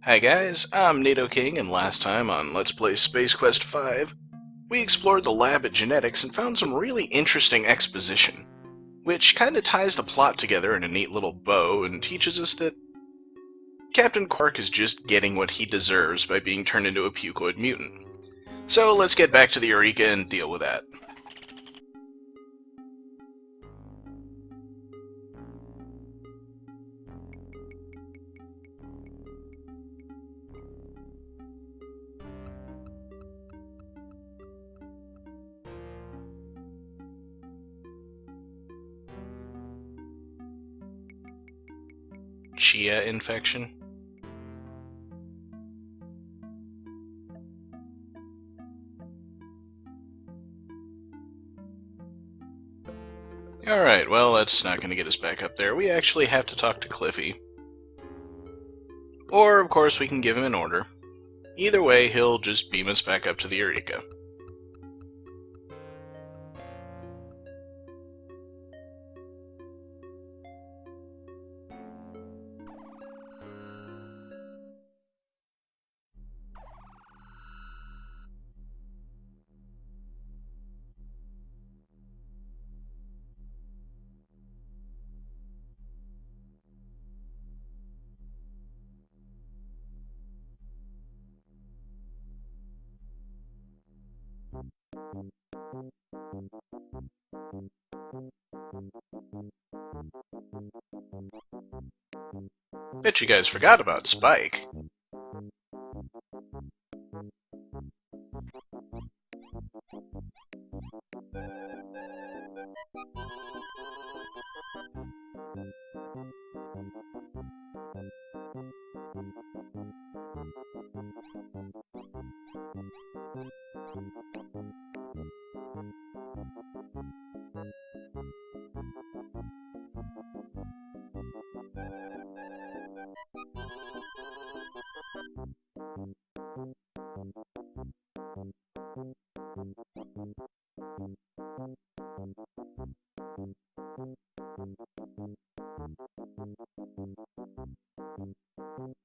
Hi guys, I'm NATO King, and last time on Let's Play Space Quest 5, we explored the lab at Genetics and found some really interesting exposition, which kinda ties the plot together in a neat little bow and teaches us that Captain Quark is just getting what he deserves by being turned into a pukoid mutant. So let's get back to the Eureka and deal with that. Chia infection. Alright, well, that's not going to get us back up there. We actually have to talk to Cliffy. Or, of course, we can give him an order. Either way, he'll just beam us back up to the Eureka. Bet you guys forgot about Spike.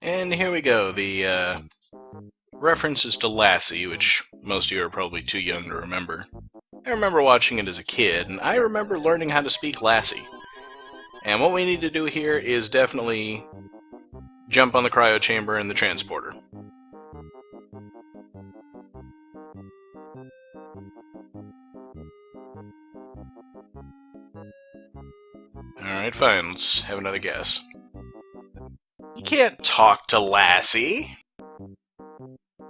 And here we go, the references to Lassie, which most of you are probably too young to remember. I remember watching it as a kid, and I remember learning how to speak Lassie. And what we need to do here is definitely jump on the cryo-chamber and the transporter. Alright, fine, let's have another guess. You can't talk to Lassie!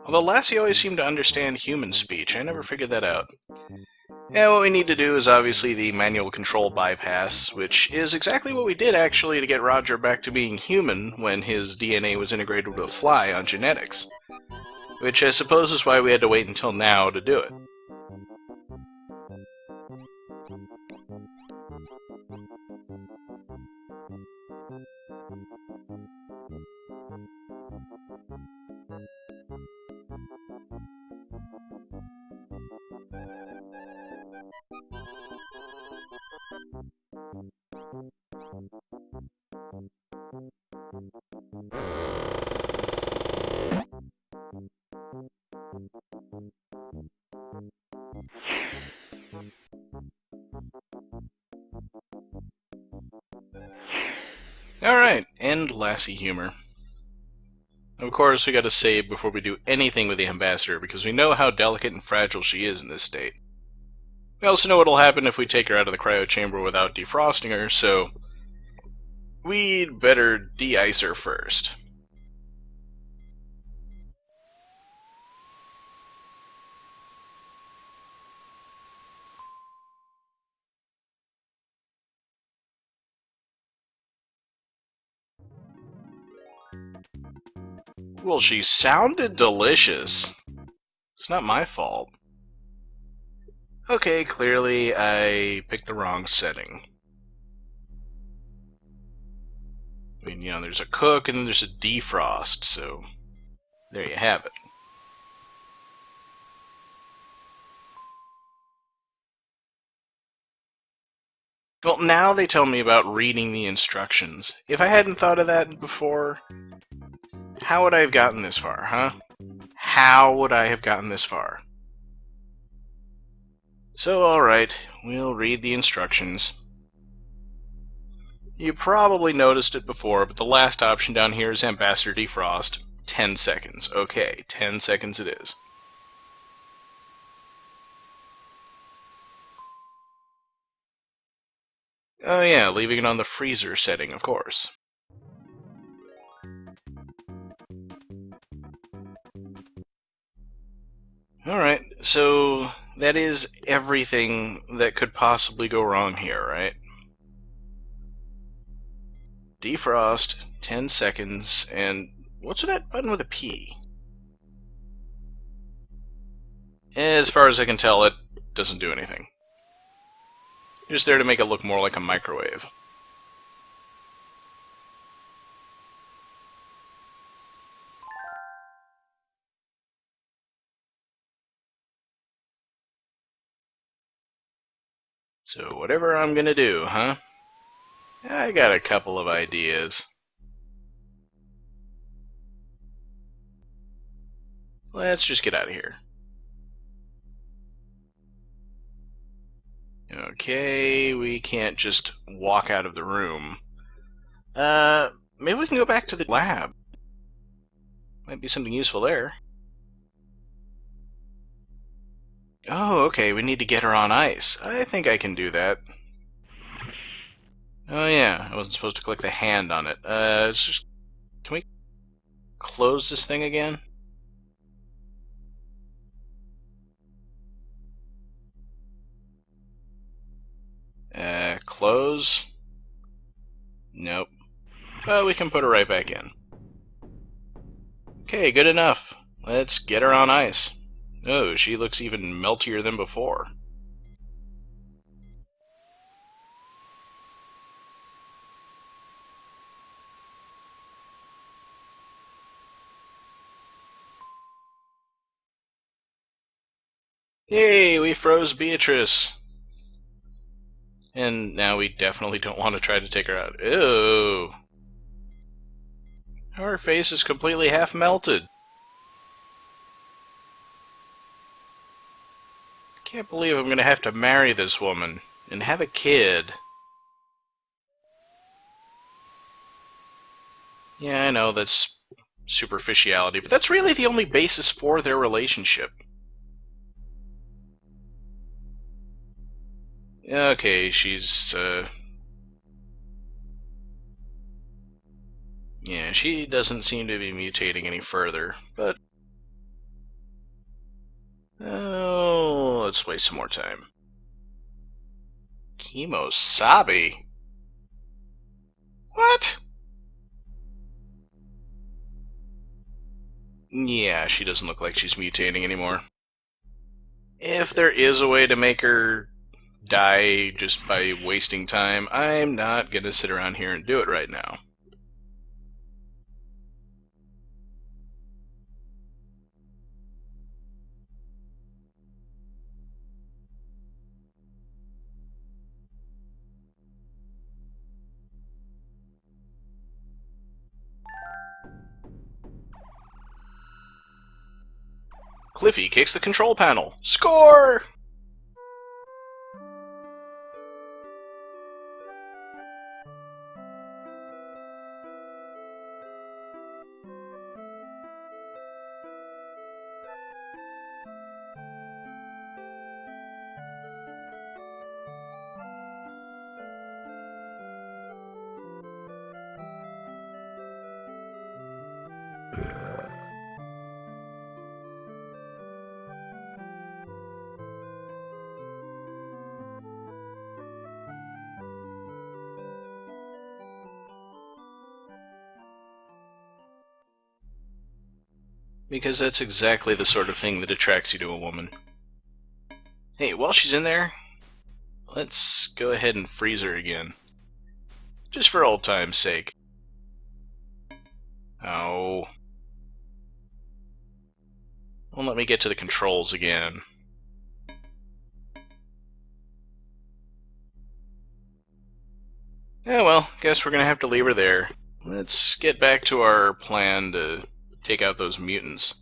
Although Lassie always seemed to understand human speech, I never figured that out. And what we need to do is obviously the manual control bypass, which is exactly what we did actually to get Roger back to being human when his DNA was integrated with a fly on Genetics. Which I suppose is why we had to wait until now to do it. Alright, end Lassie humor. Of course, we gotta save before we do anything with the Ambassador, because we know how delicate and fragile she is in this state. We also know what'll happen if we take her out of the cryo-chamber without defrosting her, so we'd better de-ice her first. Well, she sounded delicious. It's not my fault. Okay, clearly I picked the wrong setting. I mean, you know, there's a cook and then there's a defrost, so there you have it. Well, now they tell me about reading the instructions. If I hadn't thought of that before, How would I have gotten this far, huh? How would I have gotten this far? So, alright, we'll read the instructions. You probably noticed it before, but the last option down here is Ambassador Defrost. 10 seconds. Okay, 10 seconds it is. Oh yeah, leaving it on the freezer setting, of course. Alright, so that is everything that could possibly go wrong here, right? Defrost, 10 seconds, and what's that button with a P? As far as I can tell, it doesn't do anything. Just there to make it look more like a microwave. So whatever I'm gonna do, huh? I got a couple of ideas. Let's just get out of here. Okay, we can't just walk out of the room. Maybe we can go back to the lab. Might be something useful there. Oh, okay, we need to get her on ice. I think I can do that. Oh yeah, I wasn't supposed to click the hand on it. Can we close this thing again? Close? Nope. Well, we can put her right back in. Okay, good enough. Let's get her on ice. Oh, she looks even meltier than before. Yay, we froze Beatrice. And now we definitely don't want to try to take her out. Ew. Her face is completely half melted. Can't believe I'm gonna have to marry this woman and have a kid. Yeah, I know that's superficiality, but that's really the only basis for their relationship. Okay, she's, yeah, she doesn't seem to be mutating any further, but... Oh, let's waste some more time. Kemosabe? What? Yeah, she doesn't look like she's mutating anymore. If there is a way to make her die just by wasting time, I'm not gonna sit around here and do it right now. Cliffy kicks the control panel. Score! Because that's exactly the sort of thing that attracts you to a woman. Hey, while she's in there, let's go ahead and freeze her again. Just for old time's sake. Oh. Won't let me get to the controls again. Yeah, well, guess we're gonna have to leave her there. Let's get back to our plan to take out those mutants.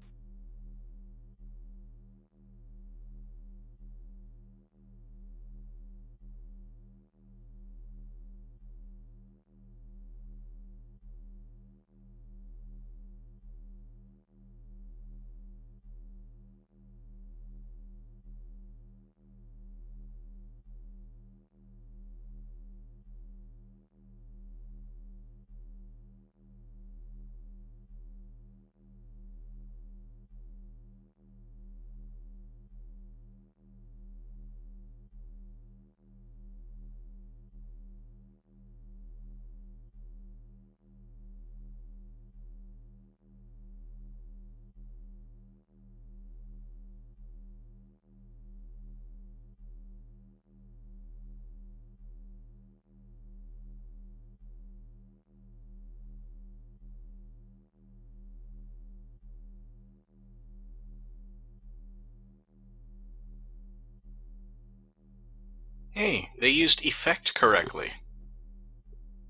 Hey, they used effect correctly.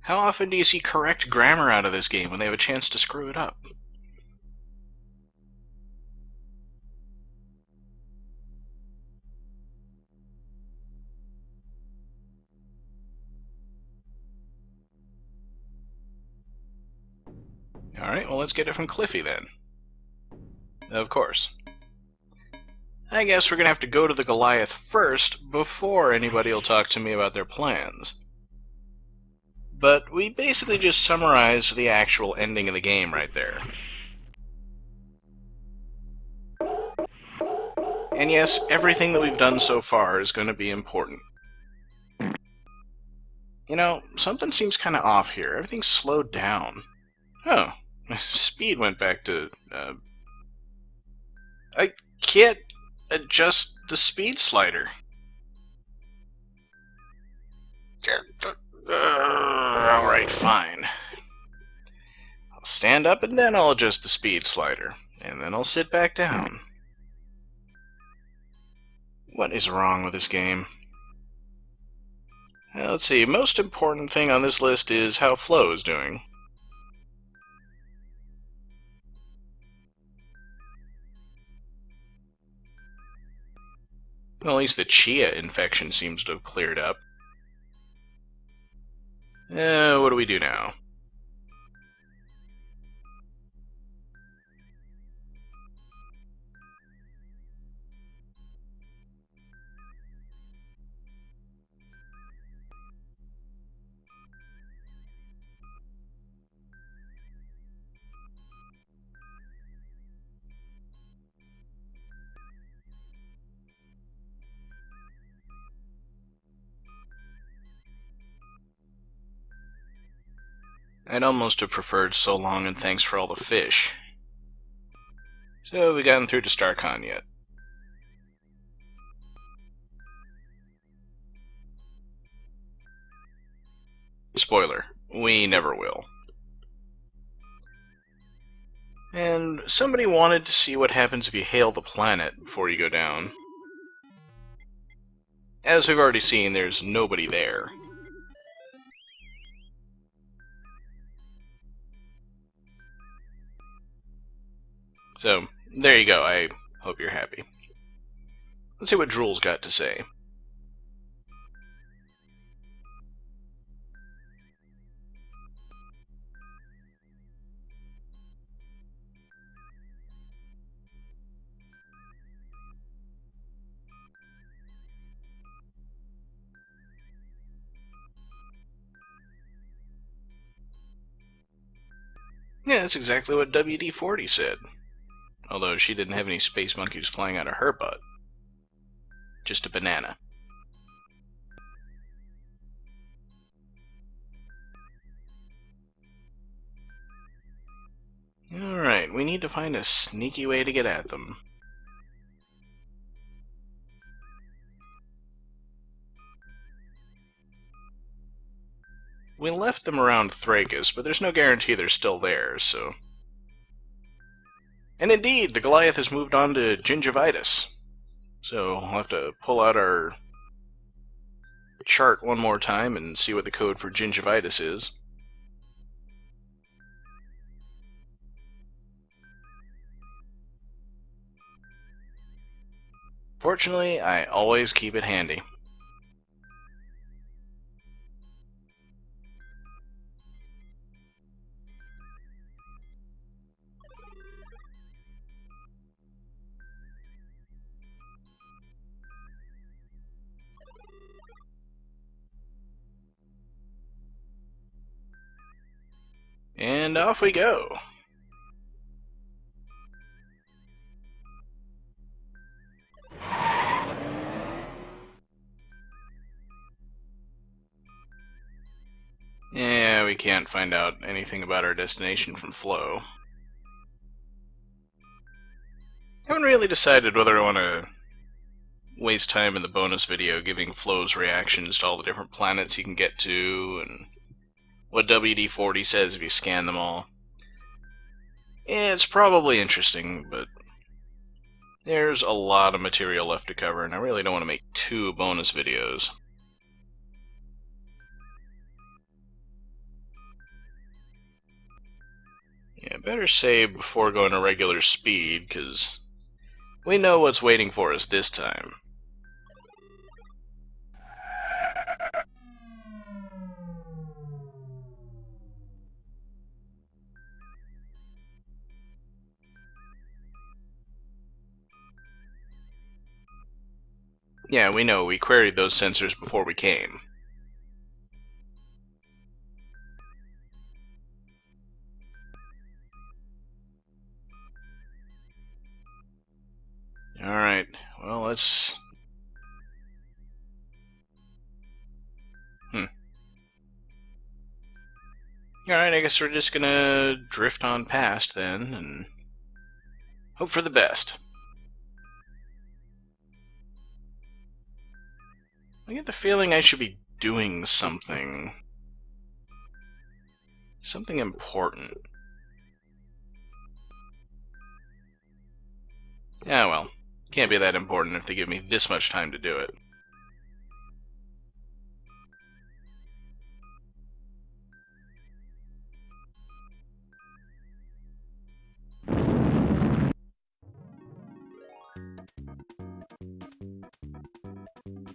How often do you see correct grammar out of this game when they have a chance to screw it up? Alright, well let's get it from Cliffy then. Of course. I guess we're gonna have to go to the Goliath first before anybody will talk to me about their plans. But we basically just summarized the actual ending of the game right there. And yes, everything that we've done so far is going to be important. You know, something seems kind of off here. Everything's slowed down. Oh, speed went back to... I can't adjust the speed slider. Alright, fine. I'll stand up and then I'll adjust the speed slider. And then I'll sit back down. What is wrong with this game? Let's see, most important thing on this list is how Flo is doing. Well, at least the Chia infection seems to have cleared up. What do we do now? I'd almost have preferred so long and thanks for all the fish. So, have we gotten through to StarCon yet? Spoiler, we never will. And somebody wanted to see what happens if you hail the planet before you go down. As we've already seen, there's nobody there. So, there you go. I hope you're happy. Let's see what Drool's got to say. Yeah, that's exactly what WD-40 said. Although she didn't have any space monkeys flying out of her butt. Just a banana. Alright, we need to find a sneaky way to get at them. We left them around Thrakus, but there's no guarantee they're still there, so... And indeed, the Goliath has moved on to gingivitis. So, we'll have to pull out our chart one more time and see what the code for gingivitis is. Fortunately, I always keep it handy. And off we go. Yeah, we can't find out anything about our destination from Flo. Haven't really decided whether I want to waste time in the bonus video giving Flo's reactions to all the different planets you can get to, and what WD-40 says if you scan them all. Yeah, it's probably interesting, but there's a lot of material left to cover, and I really don't want to make 2 bonus videos. Yeah, better save before going to regular speed, because we know what's waiting for us this time. Yeah, we know. We queried those sensors before we came. Alright, well, let's... Alright, I guess we're just gonna drift on past then, and hope for the best. I get the feeling I should be doing something. Something important. Yeah, well, can't be that important if they give me this much time to do it.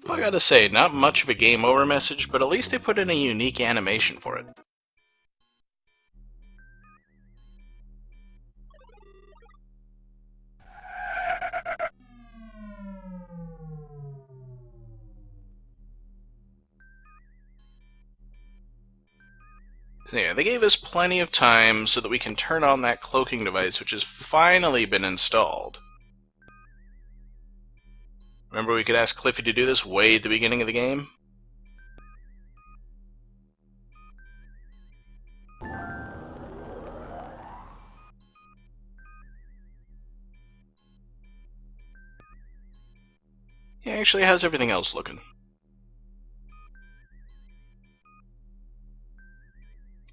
I gotta say, not much of a game over message, but at least they put in a unique animation for it. So yeah, they gave us plenty of time so that we can turn on that cloaking device, which has finally been installed. Remember we could ask Cliffy to do this way at the beginning of the game? Yeah, actually, how's everything else looking?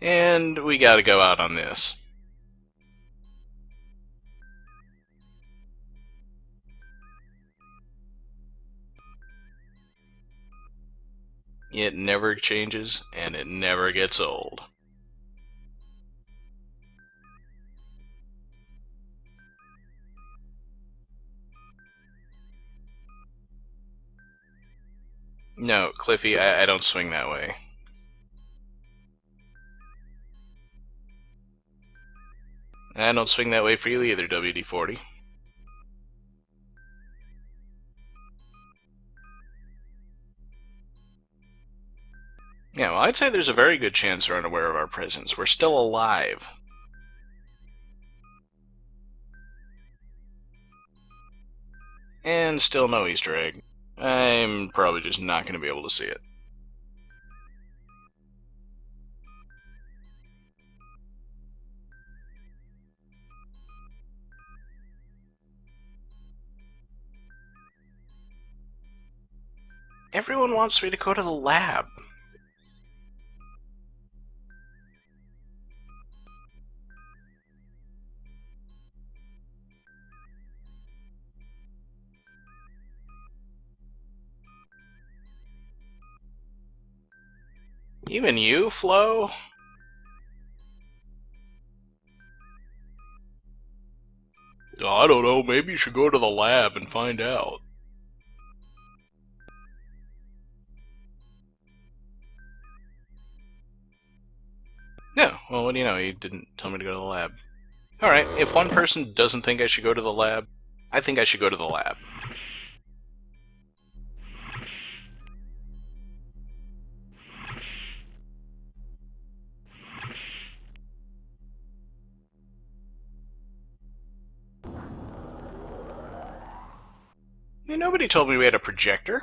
And we gotta go out on this. It never changes, and it never gets old. No, Cliffy, I don't swing that way. I don't swing that way for you either, WD-40. Yeah, well, I'd say there's a very good chance they're unaware of our presence. We're still alive. And still no Easter egg. I'm probably just not going to be able to see it. Everyone wants me to go to the lab. Even you, Flo? I don't know, maybe you should go to the lab and find out. Well, what do you know? He didn't tell me to go to the lab. Alright, if one person doesn't think I should go to the lab, I think I should go to the lab. Nobody told me we had a projector.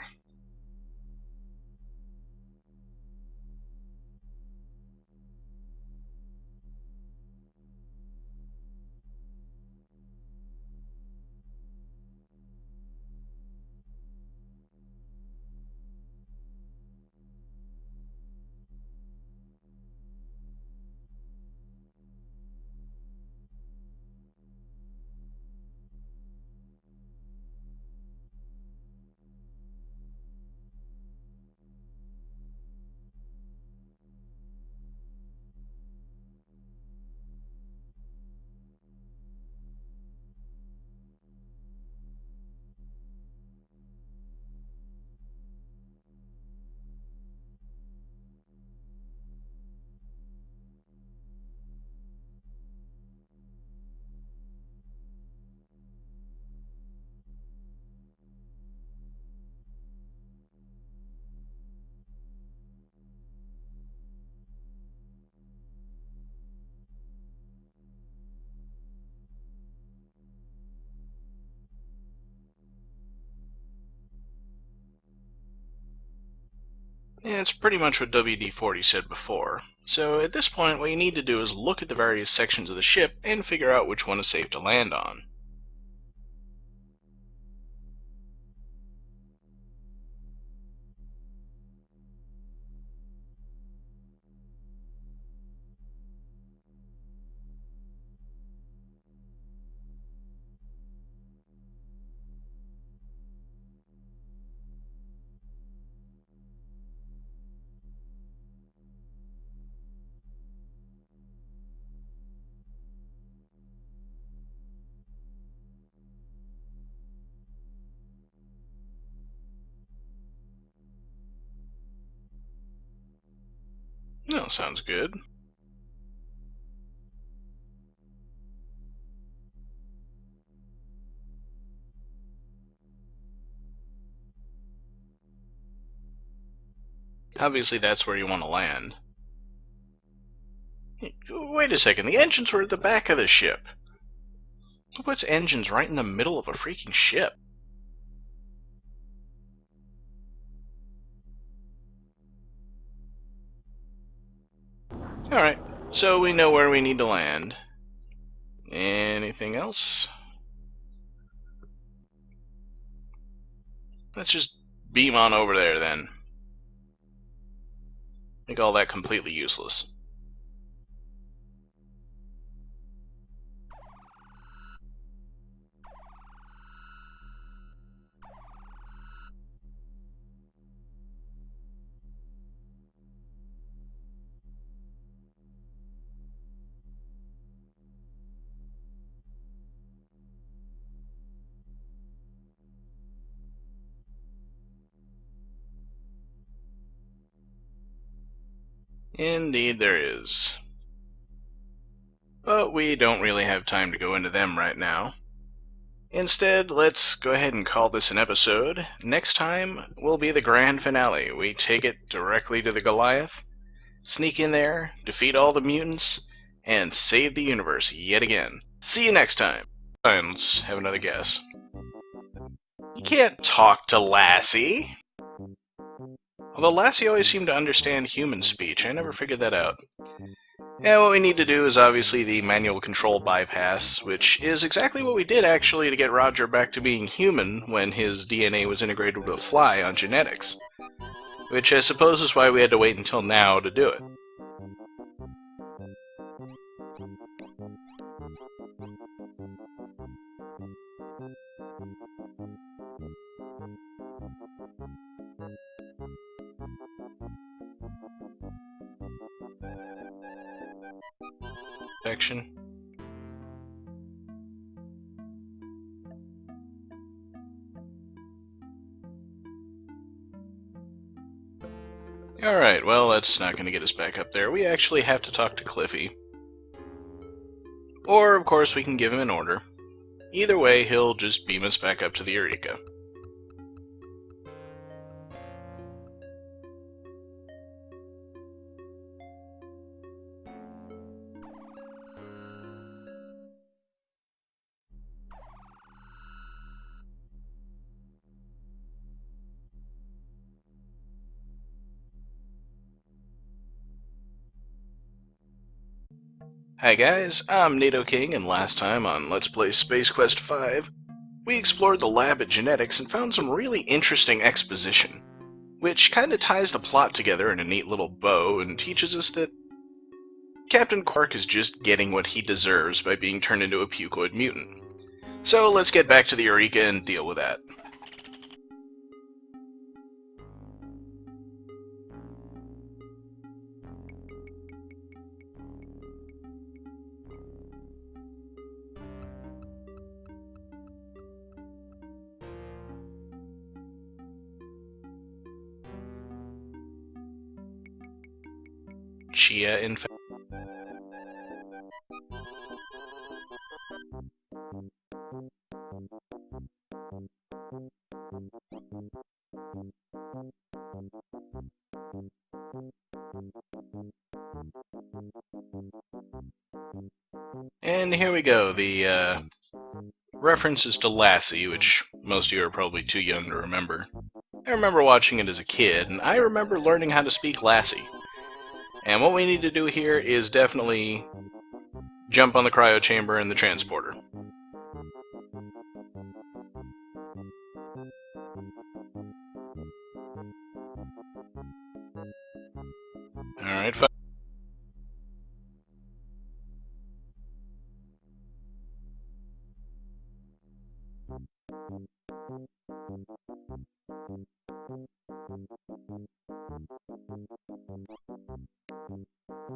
Yeah, it's pretty much what WD-40 said before. So at this point, what you need to do is look at the various sections of the ship and figure out which one is safe to land on. No, sounds good. Obviously, that's where you want to land. Wait a second, the engines were at the back of the ship. Who puts engines right in the middle of a freaking ship? Alright, so we know where we need to land. Anything else? Let's just beam on over there then. Make all that completely useless. Indeed there is. But we don't really have time to go into them right now. Instead, let's go ahead and call this an episode. Next time will be the grand finale. We take it directly to the Goliath, sneak in there, defeat all the mutants, and save the universe yet again. See you next time. Fine, let's have another guess. You can't talk to Lassie. Although Lassie always seemed to understand human speech, I never figured that out. And what we need to do is obviously the manual control bypass, which is exactly what we did actually to get Roger back to being human when his DNA was integrated with a fly on genetics. Which I suppose is why we had to wait until now to do it. Section. Alright, well, that's not going to get us back up there. We actually have to talk to Cliffy. Or, of course, we can give him an order. Either way, he'll just beam us back up to the Eureka. Hi guys, I'm Nidoking, and last time on Let's Play Space Quest V, we explored the lab at Genetics and found some really interesting exposition, which kinda ties the plot together in a neat little bow and teaches us that Captain Quark is just getting what he deserves by being turned into a pukoid mutant. So let's get back to the Eureka and deal with that. Chia, in fact. And here we go, the references to Lassie, which most of you are probably too young to remember. I remember watching it as a kid, and I remember learning how to speak Lassie. And what we need to do here is definitely jump on the cryo-chamber and the transporter. Alright, fine.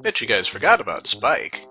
Bet you guys forgot about Spike.